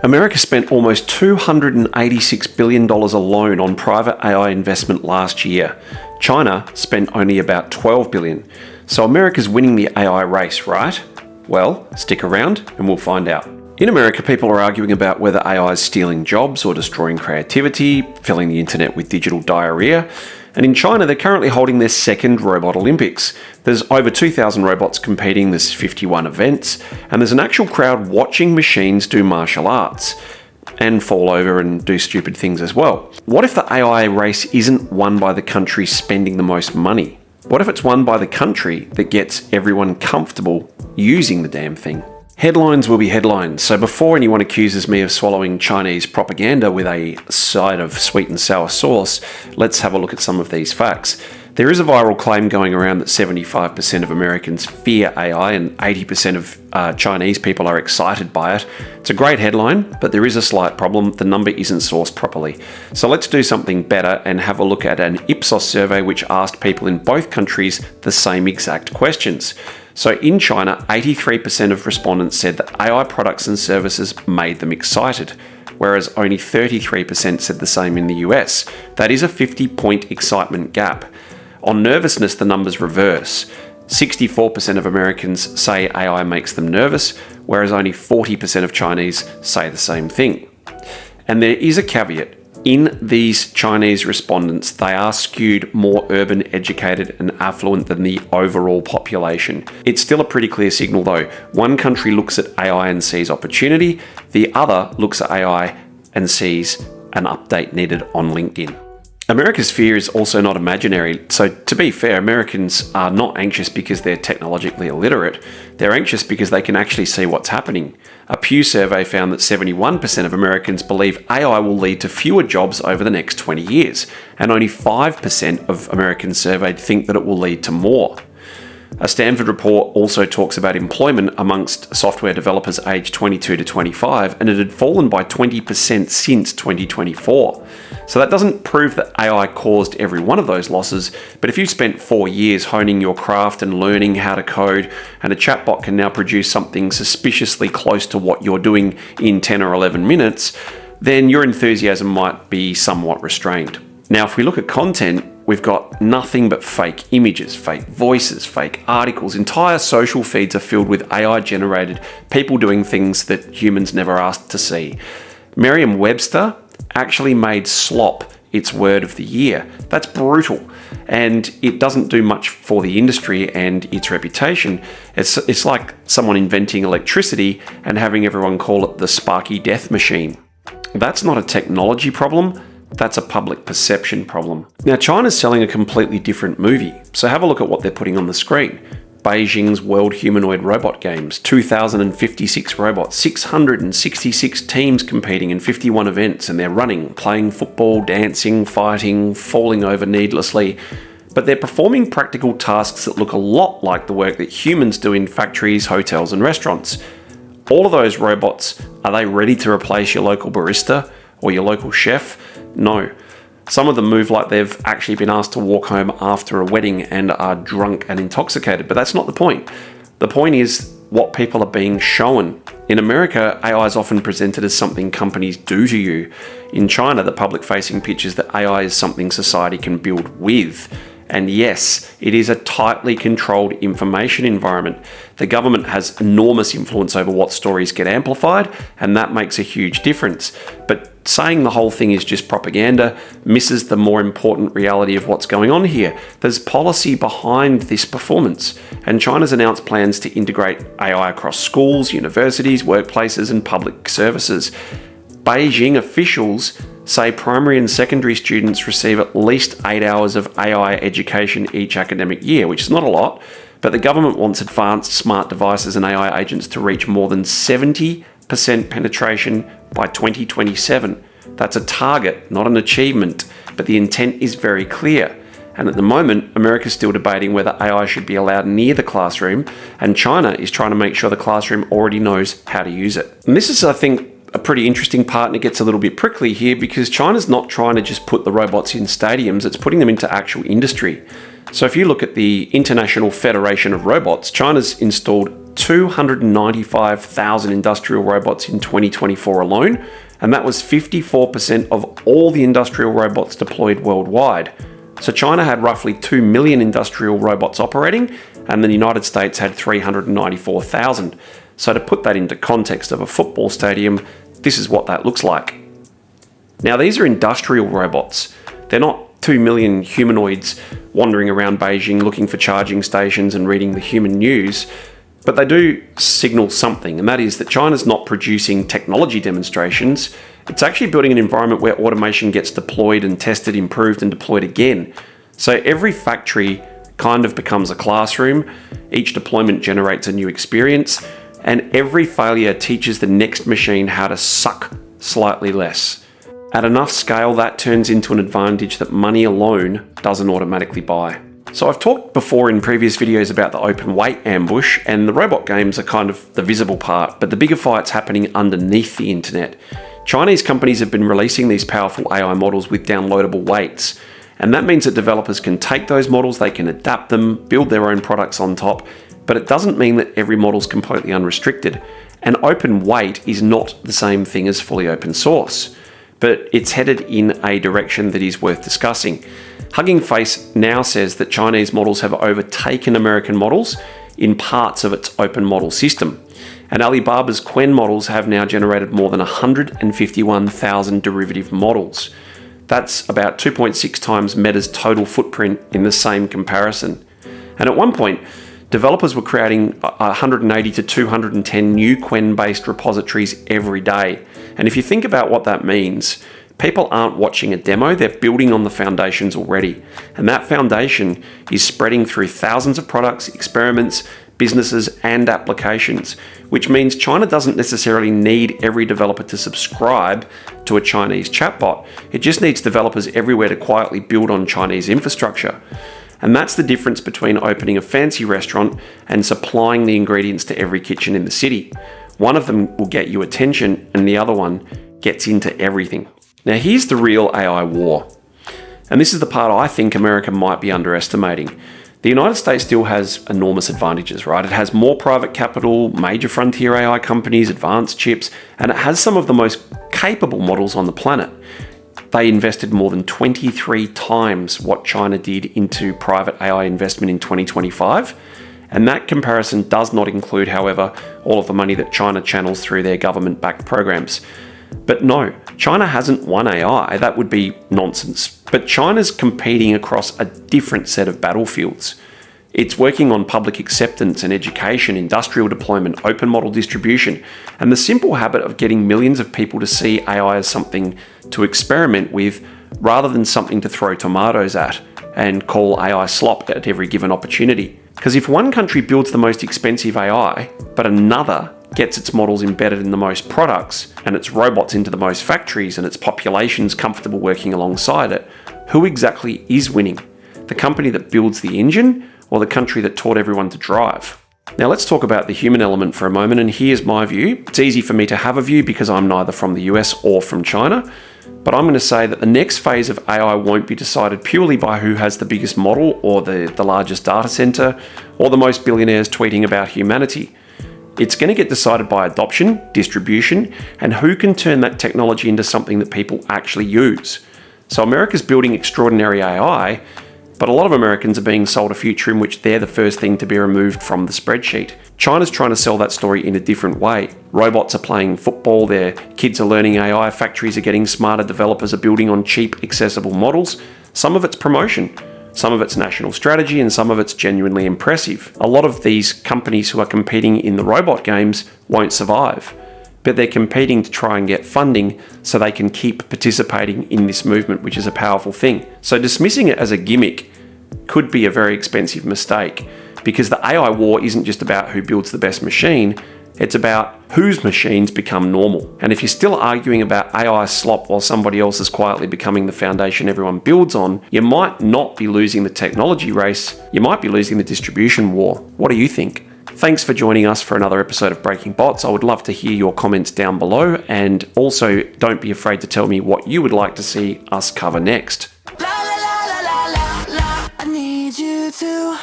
America spent almost $286 billion alone on private AI investment last year. China spent only about $12 billion. So America's winning the AI race, right? Well, stick around and we'll find out. In America, people are arguing about whether AI is stealing jobs or destroying creativity, filling the internet with digital diarrhea. And in China, they're currently holding their second Robot Olympics. There's over 2,000 robots competing, there's 51 events, and there's an actual crowd watching machines do martial arts and fall over and do stupid things as well. What if the AI race isn't won by the country spending the most money? What if it's won by the country that gets everyone comfortable using the damn thing? Headlines will be headlines, so before anyone accuses me of swallowing Chinese propaganda with a side of sweet and sour sauce, let's have a look at some of these facts. There is a viral claim going around that 75% of Americans fear AI and 80% of Chinese people are excited by it. It's a great headline, but there is a slight problem. The number isn't sourced properly. So let's do something better and have a look at an Ipsos survey which asked people in both countries the same exact questions. So in China, 83% of respondents said that AI products and services made them excited, whereas only 33% said the same in the US. That is a 50-point excitement gap. On nervousness, the numbers reverse. 64% of Americans say AI makes them nervous, whereas only 40% of Chinese say the same thing. And there is a caveat. In these Chinese respondents, they are skewed more urban, educated and affluent than the overall population. It's still a pretty clear signal though. One country looks at AI and sees opportunity, the other looks at AI and sees an update needed on LinkedIn. America's fear is also not imaginary. So to be fair, Americans are not anxious because they're technologically illiterate. They're anxious because they can actually see what's happening. A Pew survey found that 71% of Americans believe AI will lead to fewer jobs over the next 20 years, and only 5% of Americans surveyed think that it will lead to more. A Stanford report also talks about employment amongst software developers aged 22 to 25, and it had fallen by 20% since 2024. So that doesn't prove that AI caused every one of those losses, but if you spent 4 years honing your craft and learning how to code, and a chatbot can now produce something suspiciously close to what you're doing in 10 or 11 minutes, then your enthusiasm might be somewhat restrained. Now, if we look at content, we've got nothing but fake images, fake voices, fake articles. Entire social feeds are filled with AI-generated people doing things that humans never asked to see. Merriam-Webster actually made slop its word of the year. That's brutal. And it doesn't do much for the industry and its reputation. It's like someone inventing electricity and having everyone call it the Sparky death machine. That's not a technology problem. That's a public perception problem. Now, China's selling a completely different movie, so have a look at what they're putting on the screen. Beijing's World Humanoid Robot Games, 2,056 robots, 666 teams competing in 51 events, and they're running, playing football, dancing, fighting, falling over needlessly. But they're performing practical tasks that look a lot like the work that humans do in factories, hotels, and restaurants. All of those robots, are they ready to replace your local barista or your local chef? No. Some of them move like they've actually been asked to walk home after a wedding and are drunk and intoxicated, but that's not the point. The point is what people are being shown. In America, AI is often presented as something companies do to you. In China, the public-facing pitch is that AI is something society can build with. And yes, it is a tightly controlled information environment. The government has enormous influence over what stories get amplified, and that makes a huge difference. But saying the whole thing is just propaganda misses the more important reality of what's going on here. There's policy behind this performance, and China's announced plans to integrate AI across schools, universities, workplaces, and public services. Beijing officials say primary and secondary students receive at least 8 hours of AI education each academic year, which is not a lot, but the government wants advanced smart devices and AI agents to reach more than 70% penetration by 2027. That's a target, not an achievement, but the intent is very clear. And at the moment, America's still debating whether AI should be allowed near the classroom, and China is trying to make sure the classroom already knows how to use it. And this is, I think, a pretty interesting part, and it gets a little bit prickly here because China's not trying to just put the robots in stadiums, it's putting them into actual industry. So if you look at the International Federation of Robots, China's installed 295,000 industrial robots in 2024 alone, and that was 54% of all the industrial robots deployed worldwide. So China had roughly 2 million industrial robots operating, and the United States had 394,000. So to put that into context of a football stadium, this is what that looks like. Now these are industrial robots. They're not 2 million humanoids wandering around Beijing looking for charging stations and reading the human news, but they do signal something, and that is that China's not producing technology demonstrations. It's actually building an environment where automation gets deployed and tested, improved, and deployed again. So every factory kind of becomes a classroom, each deployment generates a new experience, and every failure teaches the next machine how to suck slightly less. At enough scale, that turns into an advantage that money alone doesn't automatically buy. So I've talked before in previous videos about the open weight ambush, and the robot games are kind of the visible part, but the bigger fight's happening underneath the internet. Chinese companies have been releasing these powerful AI models with downloadable weights, and that means that developers can take those models, they can adapt them, build their own products on top, but it doesn't mean that every model's completely unrestricted. And open weight is not the same thing as fully open source, but it's headed in a direction that is worth discussing. Hugging Face now says that Chinese models have overtaken American models in parts of its open model system. And Alibaba's Qwen models have now generated more than 151,000 derivative models. That's about 2.6 times Meta's total footprint in the same comparison. And at one point, developers were creating 180 to 210 new Qwen-based repositories every day. And if you think about what that means, people aren't watching a demo, they're building on the foundations already. And that foundation is spreading through thousands of products, experiments, businesses, and applications, which means China doesn't necessarily need every developer to subscribe to a Chinese chatbot. It just needs developers everywhere to quietly build on Chinese infrastructure. And that's the difference between opening a fancy restaurant and supplying the ingredients to every kitchen in the city. One of them will get you attention, and the other one gets into everything. Now here's the real AI war. And this is the part I think America might be underestimating. The United States still has enormous advantages, right? It has more private capital, major frontier AI companies, advanced chips, and it has some of the most capable models on the planet. They invested more than 23 times what China did into private AI investment in 2025. And that comparison does not include, however, all of the money that China channels through their government-backed programs. But no, China hasn't won AI. That would be nonsense. But China's competing across a different set of battlefields. It's working on public acceptance and education, industrial deployment, open model distribution, and the simple habit of getting millions of people to see AI as something to experiment with rather than something to throw tomatoes at and call AI slop at every given opportunity. Because if one country builds the most expensive AI, but another gets its models embedded in the most products and its robots into the most factories and its population's comfortable working alongside it, who exactly is winning? The company that builds the engine or the country that taught everyone to drive? Now let's talk about the human element for a moment, and here's my view. It's easy for me to have a view because I'm neither from the US or from China, but I'm going to say that the next phase of AI won't be decided purely by who has the biggest model or the largest data center or the most billionaires tweeting about humanity. It's going to get decided by adoption, distribution, and who can turn that technology into something that people actually use. So America's building extraordinary AI, but a lot of Americans are being sold a future in which they're the first thing to be removed from the spreadsheet. China's trying to sell that story in a different way. Robots are playing football, their kids are learning AI, factories are getting smarter, developers are building on cheap, accessible models. Some of it's promotion. Some of it's national strategy, and some of it's genuinely impressive. A lot of these companies who are competing in the robot games won't survive, but they're competing to try and get funding so they can keep participating in this movement, which is a powerful thing. So dismissing it as a gimmick could be a very expensive mistake, because the AI war isn't just about who builds the best machine, it's about whose machines become normal. And if you're still arguing about AI slop while somebody else is quietly becoming the foundation everyone builds on, you might not be losing the technology race, you might be losing the distribution war. What do you think? Thanks for joining us for another episode of Breaking Bots. I would love to hear your comments down below, and also don't be afraid to tell me what you would like to see us cover next. La la la la la la la, I need you to